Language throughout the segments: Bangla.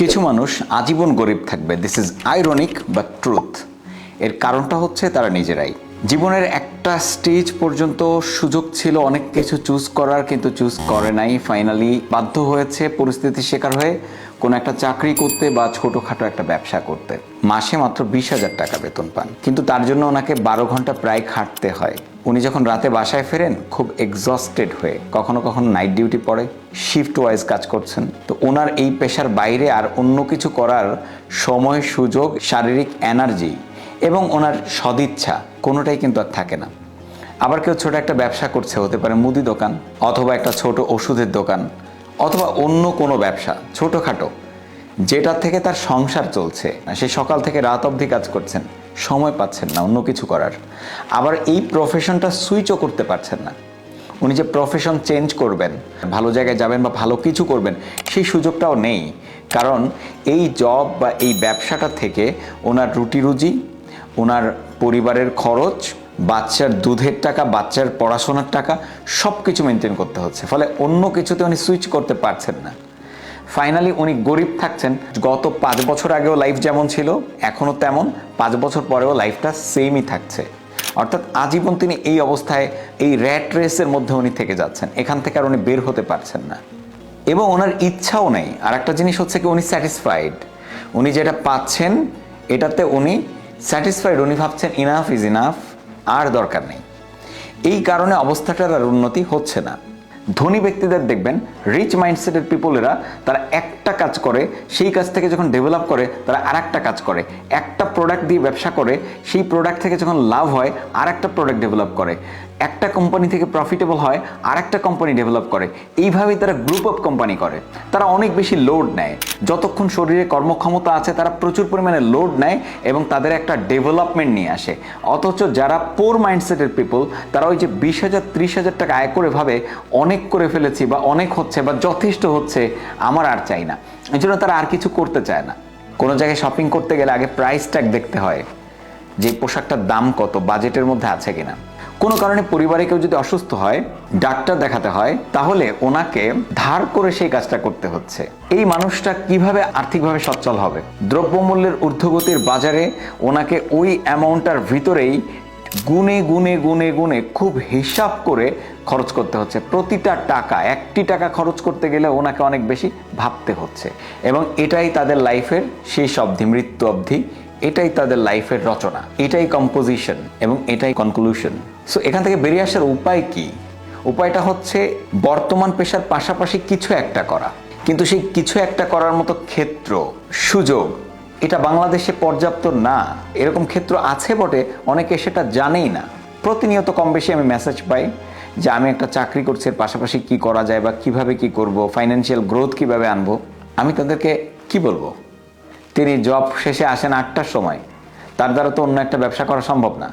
কিছু মানুষ আজীবন গরিব থাকবে, this is ironic but truth. এর কারণটা হচ্ছে তারা নিজেরাই। জীবনের একটা স্টেজ পর্যন্ত সুযোগ ছিল অনেক কিছু চুজ করার, কিন্তু চুজ করে নাই। ফাইনালি বাধ্য হয়েছে পরিস্থিতির শিকার হয়ে কোনো একটা চাকরি করতে বা ছোটোখাটো একটা ব্যবসা করতে। মাসে মাত্র 20,000 টাকা বেতন পান, কিন্তু তার জন্য ওনাকে 12 ঘন্টা প্রায় খাটতে হয়। উনি যখন রাতে বাসায় ফেরেন খুব এক্সস্টেড হয়ে, কখনো কখনো নাইট ডিউটি পড়ে, শিফট ওয়াইজ কাজ করছেন। তো ওনার এই পেশার বাইরে আর অন্য কিছু করার সময়, সুযোগ, শারীরিক এনার্জি এবং ওনার সদিচ্ছা কোনোটাই কিন্তু আর থাকে না। আবার কেউ ছোট একটা ব্যবসা করছে, হতে পারে মুদি দোকান অথবা একটা ছোট ওষুধের দোকান অথবা অন্য কোনো ব্যবসা ছোটোখাটো, যেটা থেকে তার সংসার চলছে। সে সকাল থেকে রাত অবধি কাজ করছেন, সময় পাচ্ছেন না অন্য কিছু করার। আবার এই প্রফেশনটা সুইচও করতে পারছেন না। উনি যে প্রফেশন চেঞ্জ করবেন, ভালো জায়গায় যাবেন বা ভালো কিছু করবেন, সেই সুযোগটাও নেই। কারণ এই জব বা এই ব্যবসাটা থেকে ওনার রুটি রুজি, ওনার পরিবারের খরচ, বাচ্চার দুধের টাকা, বাচ্চার পড়াশোনার টাকা সব কিছু মেনটেন করতে হচ্ছে। ফলে অন্য কিছুতে উনি সুইচ করতে পারছেন না। ফাইনালি উনি গরিব থাকছেন। গত 5 বছর আগেও লাইফ যেমন ছিল এখনও তেমন, 5 বছর পরেও লাইফটা সেমই থাকছে। অর্থাৎ আজীবন তিনি এই অবস্থায়, এই র্যাট রেসের মধ্যে উনি থেকে যাচ্ছেন। এখান থেকে আর উনি বের হতে পারছেন না এবং ওনার ইচ্ছাও নেই। আর একটা জিনিস হচ্ছে কি, উনি স্যাটিসফাইড। উনি যেটা পাচ্ছেন এটাতে উনি স্যাটিসফাইড। উনি ভাবছেন ইনাফ ইজ ইনাফ, আর দরকার নেই। এই কারণে অবস্থাটার আর উন্নতি হচ্ছে না। ধনী ব্যক্তিদের দেখবেন, রিচ মাইন্ডসেটের পিপলেরা, তারা একটা কাজ করে, সেই কাজ থেকে যখন ডেভেলপ করে তারা আর একটা কাজ করে। একটা প্রোডাক্ট দিয়ে ব্যবসা করে, সেই প্রোডাক্ট থেকে যখন লাভ হয় আর একটা প্রোডাক্ট ডেভেলপ করে। একটা কোম্পানি থেকে প্রফিটেবল হয় আর একটা কোম্পানি ডেভেলপ করে। এইভাবেই তারা গ্রুপ অফ কোম্পানি করে। তারা অনেক বেশি লোড নেয়। যতক্ষণ শরীরে কর্মক্ষমতা আছে তারা প্রচুর পরিমাণে লোড নেয় এবং তাদের একটা ডেভেলপমেন্ট নিয়ে আসে। অথচ যারা পোর মাইন্ডসেটের পিপল, তারা ওই যে 20,000 30,000 টাকা আয় করে ভাবে অনেক করে ফেলেছি বা অনেক হচ্ছে বা যথেষ্ট হচ্ছে, আমার আর চাই না। এই জন্য তারা আর কিছু করতে চায় না। কোনো জায়গায় শপিং করতে গেলে আগে প্রাইস ট্যাগ দেখতে হয়, যে পোশাকটার দাম কত, বাজেটের মধ্যে আছে কিনা। কোনো কারণে পরিবারে কেউ যদি অসুস্থ হয়, ডাক্তার দেখাতে হয়, তাহলে ওনাকে ধার করে সেই কাজটা করতে হচ্ছে। এই মানুষটা কিভাবে আর্থিকভাবে সচ্ছল হবে? দ্রব্যমূল্যের ঊর্ধ্বগতির বাজারে ওনাকে ওই অ্যামাউন্টটার ভিতরেই গুনে গুনে গুনে গুনে খুব হিসাব করে খরচ করতে হচ্ছে। প্রতিটা টাকা, একটি টাকা খরচ করতে গেলে ওনাকে অনেক বেশি ভাবতে হচ্ছে। এবং এটাই তাদের লাইফের শেষ অবধি, মৃত্যু অবধি এটাই তাদের লাইফের রচনা, এটাই কম্পোজিশন এবং এটাই কনক্লুশন। সো এখান থেকে বেরিয়ে আসার উপায় কি? উপায়টা হচ্ছে বর্তমান পেশার পাশাপাশি কিছু একটা করা। কিন্তু সেই কিছু একটা করার মতো ক্ষেত্র, সুযোগ এটা বাংলাদেশে পর্যাপ্ত না। এরকম ক্ষেত্র আছে বটে, অনেকে সেটা জানেই না। প্রতিনিয়ত কম বেশি আমি মেসেজ পাই যে আমি একটা চাকরি করছি, এর পাশাপাশি কি করা যায় বা কিভাবে কি করব, ফাইন্যান্সিয়াল গ্রোথ কিভাবে আনবো। আমি তাদেরকে কি বলবো? তিনি জব শেষে আসেন 8টার সময়, তার দ্বারা তো অন্য একটা ব্যবসা করা সম্ভব না।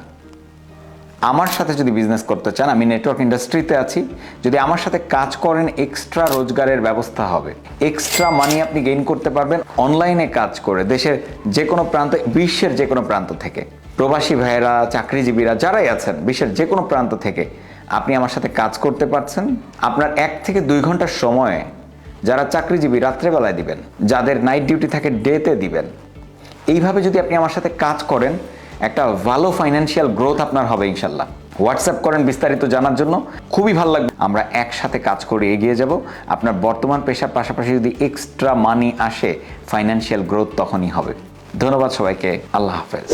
আমার সাথে যদি বিজনেস করতে চান, আমি নেটওয়ার্ক ইন্ডাস্ট্রিতে আছি, যদি আমার সাথে কাজ করেন এক্সট্রা রোজগারের ব্যবস্থা হবে। এক্সট্রা মানি আপনি গেইন করতে পারবেন অনলাইনে কাজ করে, দেশের যে কোনো প্রান্ত, বিশ্বের যে কোনো প্রান্ত থেকে। প্রবাসী ভাইয়েরা, চাকরিজীবীরা যারাই আছেন বিশ্বের যে কোনো প্রান্ত থেকে আপনি আমার সাথে কাজ করতে পারছেন। আপনার 1 থেকে 2 ঘন্টার সময়ে, যারা চাকরিজীবী রাত্রেবেলায় দিবেন, যাদের নাইট ডিউটি থাকে ডেতে দিবেন। এইভাবে যদি আপনি আমার সাথে কাজ করেন, একটা ভালো ফাইন্যান্সিয়াল গ্রোথ আপনার হবে ইনশাল্লাহ। হোয়াটসঅ্যাপ করেন বিস্তারিত জানার জন্য, খুবই ভালো লাগবে। আমরা একসাথে কাজ করে এগিয়ে যাব। আপনার বর্তমান পেশার পাশাপাশি যদি এক্সট্রা মানি আসে, ফাইন্যান্সিয়াল গ্রোথ তখনই হবে। ধন্যবাদ সবাইকে। আল্লাহ হাফেজ।